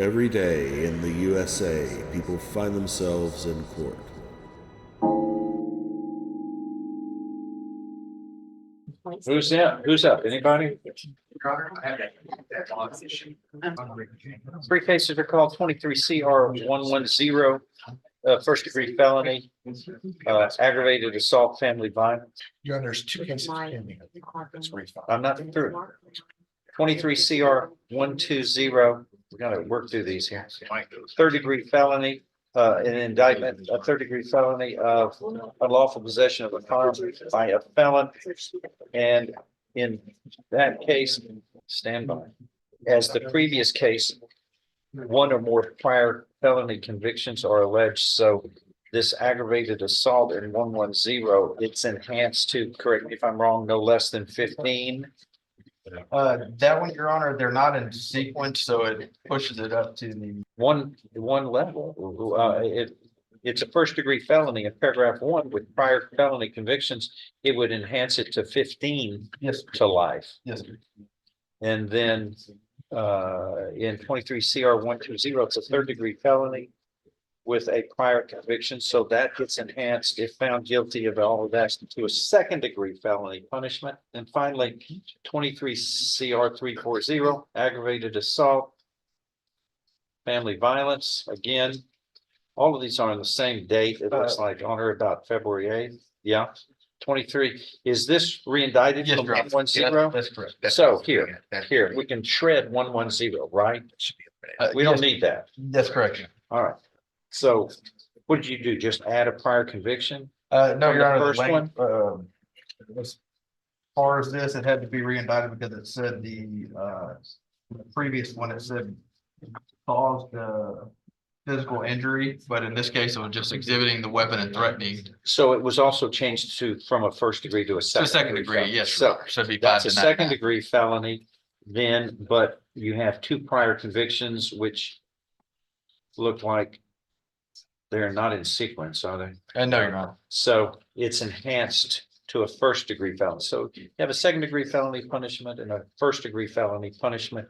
Every day in the USA, people find themselves in court. Who's up? Who's up? Anybody? Three cases are called 23 CR 110, first degree felony, aggravated assault, family violence. Your Honor, there's two cases pending. That's brief. I'm not through. 23 CR 120. We gotta work through these here. Third degree felony, an indictment, a third degree felony of unlawful possession of a firearm by a felon. And in that case, stand by. As the previous case, one or more prior felony convictions are alleged. So this aggravated assault in 110, it's enhanced to, correct me if I'm wrong, no less than 15. That one, Your Honor, they're not in sequence, so it pushes it up to the. One level. It's a first degree felony in paragraph 1 with prior felony convictions. It would enhance it to 15 Yes, to life. yes. And then in 23 CR 120, it's a third degree felony with a prior conviction. So that gets enhanced if found guilty of all of that to a second degree felony punishment. And finally, 23 CR 340, aggravated assault, family violence. Again, all of these are on the same date. It looks like on or about February 8th. Yeah. 23. Is this re-indicted Yes, from Your Honor. 110? That's correct. So here, we can shred 110, right? We don't Yes, need that. That's correct. All right. So what did you do? Just add a prior conviction? No, On Your the Honor, first as far as this, it had to be re-indicted because it said the previous one, it said caused physical injury, but in this case, it was just exhibiting the weapon and threatening. So it was also changed to from a first degree to a To a second degree, felony. yes. So Should be that's five a to second 9. degree felony then, but you have 2 prior convictions, which look like they're not in sequence, are they? No, Your Honor. So it's enhanced to a first degree felony. So you have a second degree felony punishment and a first degree felony punishment.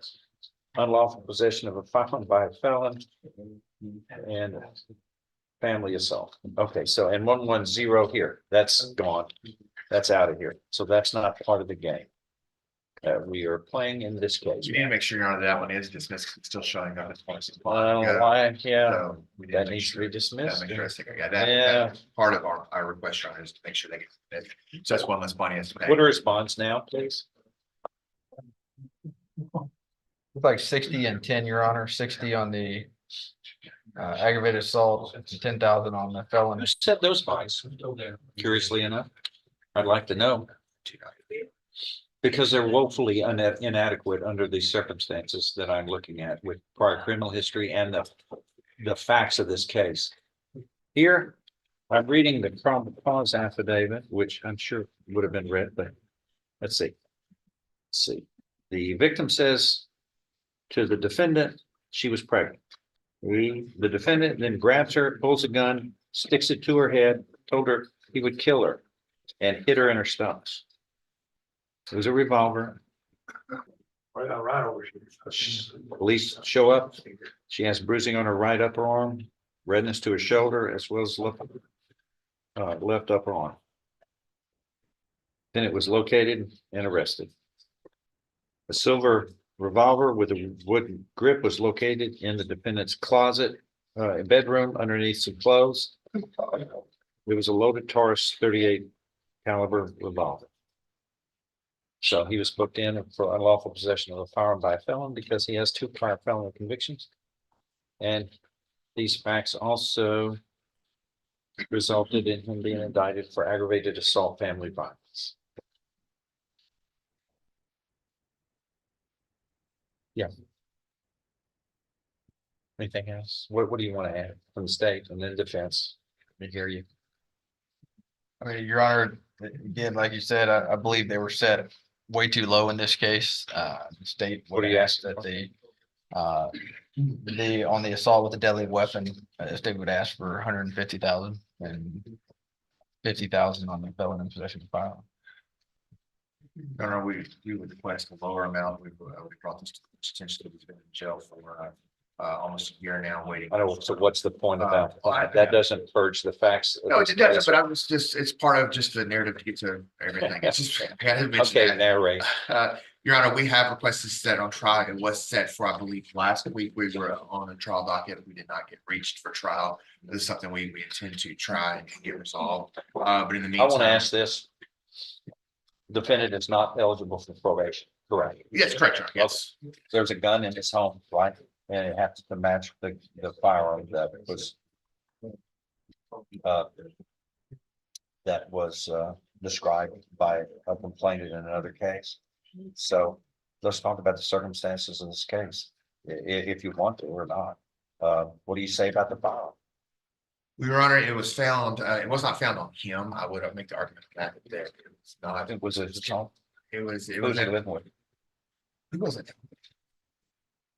Unlawful possession of a firearm by a felon and family assault. Okay, so and 110 here, that's gone. That's out of here. So that's not part of the game. We are playing in this case. You need to make sure, Your Honor, that one is dismissed. It's still showing up as part of. Why? Yeah, So we need that make needs to sure- be Yeah, dismissed. make sure I stick, I got that. Yeah. That's part of our request, Your Honor, is to make sure they get, so that's one less money. What are his bonds now, please? It's like 60 and 10, Your Honor, 60 on the aggravated assault, 10,000 on the felony. Who set those bonds? Curiously enough, I'd like to know. Because they're woefully inadequate under the circumstances that I'm looking at with prior criminal history and the facts of this case. Here, I'm reading the probable cause affidavit, which I'm sure would have been read, but let's see. Let's see. The victim says to the defendant, she was pregnant. The defendant then grabs her, pulls a gun, sticks it to her head, told her he would kill her and hit her in her stomach. It was a revolver. Police show up. She has bruising on her right upper arm, redness to her shoulder, as well as left upper arm. Then it was located and arrested. A silver revolver with a wooden grip was located in the defendant's closet, bedroom underneath some clothes. It was a loaded Taurus 38 caliber revolver. So he was booked in for unlawful possession of a firearm by a felon because he has 2 prior felony convictions. And these facts also resulted in him being indicted for aggravated assault, family violence. Yeah. Anything else? What do you want to add from the state and then defense? Let me hear you. I mean, Your Honor, again, like you said, I believe they were set way too low in this case. The state. What are you asking That on the assault with a deadly weapon, the state would ask for 150,000 and 50,000 on the felon in possession of firearm. No, no, we would request a lower amount. We brought this to the attention that he's been in jail for almost a year now waiting. I don't, so what's the point about, Uh, that doesn't purge the facts? of No, this it doesn't, case? but I was just, it's part of just the narrative to get to everything. It's just, I gotta mention Okay, that. narrate. Your Honor, we have requested set on trial. It was set for, I believe, last week. We were on a trial docket. We did not get reached for trial. This is something we intend to try and get resolved. But in the I want to meantime. ask this. Defendant is not eligible for probation, correct? Yes, correct, Your Honor. Yes. There's a gun in his home, right? And it happens to match the firearm uh, that was described by a complainant in another case. So let's talk about the circumstances of this case, if you want to or not. What do you say about the firearm? Your Honor, it was found, it was not found on him. I would make the argument that there. It was I not. think was it his home? It was, Who was he living with? who was it?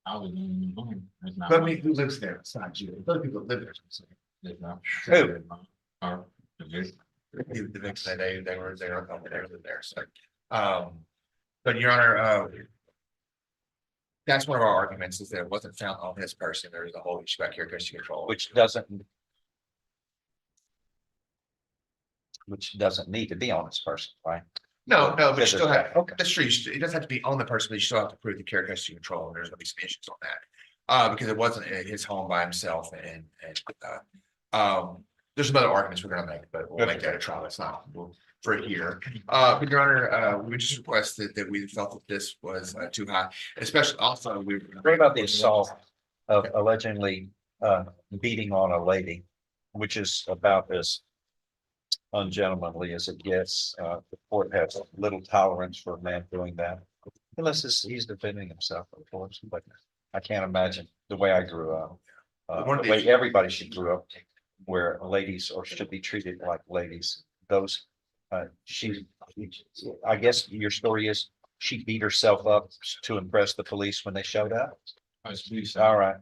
I was in the room. It's not But I mine. mean, who lives there? It's not you. Other people live there. It's not. Who? Or the victim. The victim, they were there, they were there, so. But Your Honor, that's one of our arguments is that it wasn't found on his person. There was a whole issue about character control. Which doesn't need to be on this person, right? No, but you Because still it's- have, okay. that's true. It doesn't have to be on the person, but you still have to prove the character control, and there's gonna be some issues on that. Because it wasn't at his home by himself there's some other arguments we're gonna make, but we'll make that a trial. It's not for here. But Your Honor, we just requested that we felt that this was too high, especially also we. What about the assault of allegedly beating on a lady, which is about as ungentlemanly as it gets? The court has little tolerance for a man doing that. Unless he's defending himself, of course, but I can't imagine the way I grew up. One of The way the- everybody should grow up, where ladies or should be treated like ladies. Those, I guess your story is she beat herself up to impress the police when they showed up. All right.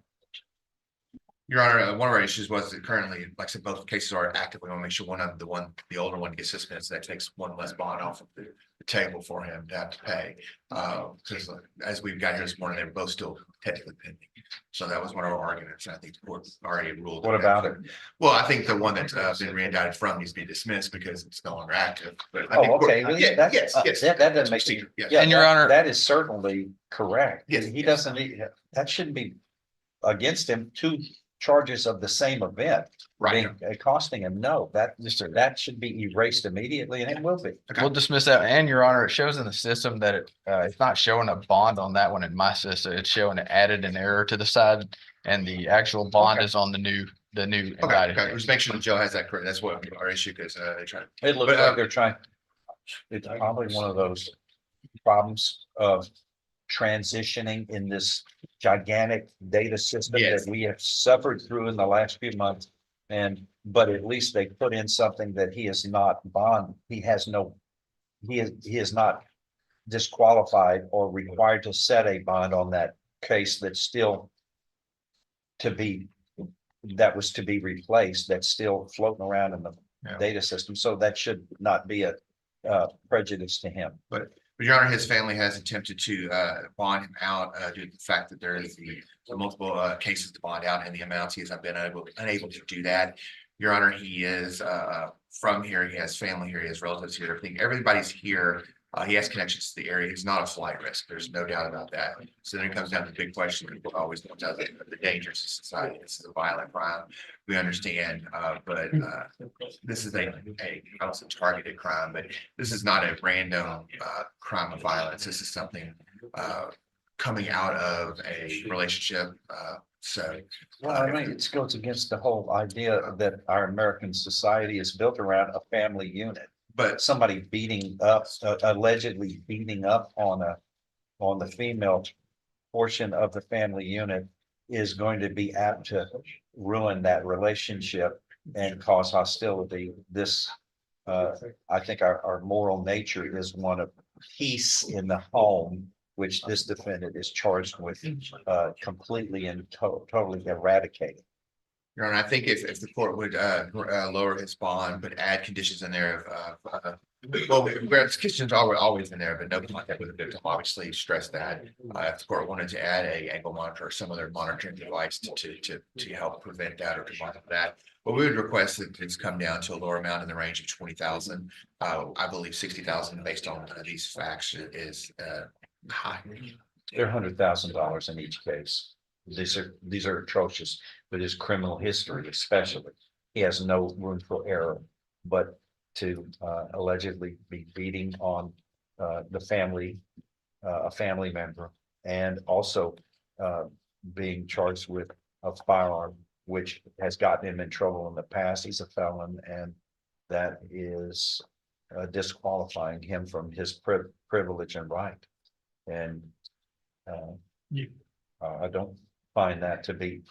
Your Honor, one of our issues was that currently, like I said, both cases are active. We want to make sure the older one gets suspended. So that takes one less bond off of the table for him to have to pay. Because as we've got here this morning, they were both still technically pending. So that was one of our arguments. And I think the court already ruled. What about it? Well, I think the one that's been re-indicted from needs to be dismissed because it's no longer active. But I think Oh, okay. court- Well, Yeah, that's- yes. That doesn't make Procedure, yes. Yeah, And Your that- Honor- that is certainly correct. Yes, He yes. doesn't need, that shouldn't be against him. Two charges of the same event Right. being costing him. No, that should be erased immediately, and it will be. Okay. We'll dismiss that. And Your Honor, it shows in the system that it's not showing a bond on that one in my system. It's showing it added an error to the side. And the actual bond Okay. is on the new Okay, indicted. just make sure that Joe has that correct. That's what our issue because they try. It looks But, like they're trying. It's probably one of those problems of transitioning in this gigantic data system Yes. that we have suffered through in the last few months. But at least they put in something that he is not bond, he is not disqualified or required to set a bond on that case that's still that was to be replaced, that's still floating around in the Yeah. data system. So that should not be a prejudice to him. But Your Honor, his family has attempted to bond him out due to the fact that there is the multiple cases to bond out and the amounts he has been unable to do that. Your Honor, he is from here. He has family here. He has relatives here. Everybody's here. He has connections to the area. He's not a flight risk. There's no doubt about that. So then it comes down to the big question, people always point out the dangers to society. This is a violent crime. We understand, but this is a targeted crime, but this is not a random crime of violence. This is something coming out of a relationship. Well, I mean, it goes against the whole idea that our American society is built around a family unit. But Somebody beating up, allegedly beating up on the female portion of the family unit is going to be apt to ruin that relationship and cause hostility. This, I think our moral nature is one of peace in the home, which this defendant is charged with completely and totally eradicating. Your Honor, I think if the court would lower his bond, but add conditions in there of well, whereas conditions are always in there, but no contact with the victim, obviously stress that. If the court wanted to add a ankle monitor or some other monitoring device to help prevent that or to monitor that. But we would request that it's come down to a lower amount in the range of 20,000. I believe 60,000 based on these facts is high. They're $100,000 in each case. These are atrocious, but his criminal history especially, he has no room for error. But to allegedly be beating on the family, a family member, and also being charged with a firearm, which has gotten him in trouble in the past. He's a felon, and that is disqualifying him from his privilege and right. And I don't find that to be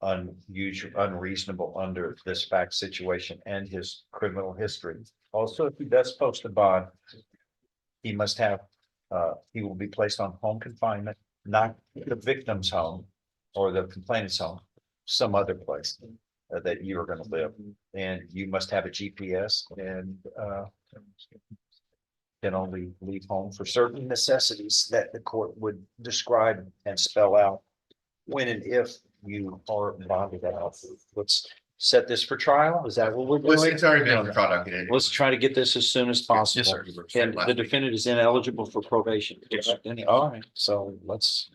unusual, unreasonable under this fact situation and his criminal history. Also, if he does post a bond, he must have, he will be placed on home confinement, not the victim's home or the complainant's home, some other place that you are going to live. And you must have a GPS and can only leave home for certain necessities that the court would describe and spell out when and if you are bonded out. Let's set this for trial. Is that what we're Well, doing? it's already been product. Let's try to get this as soon as possible. Yes, sir. And the defendant is ineligible for probation. All right, so let's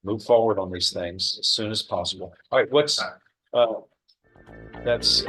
move forward on these things as soon as possible. All right, what's, that's,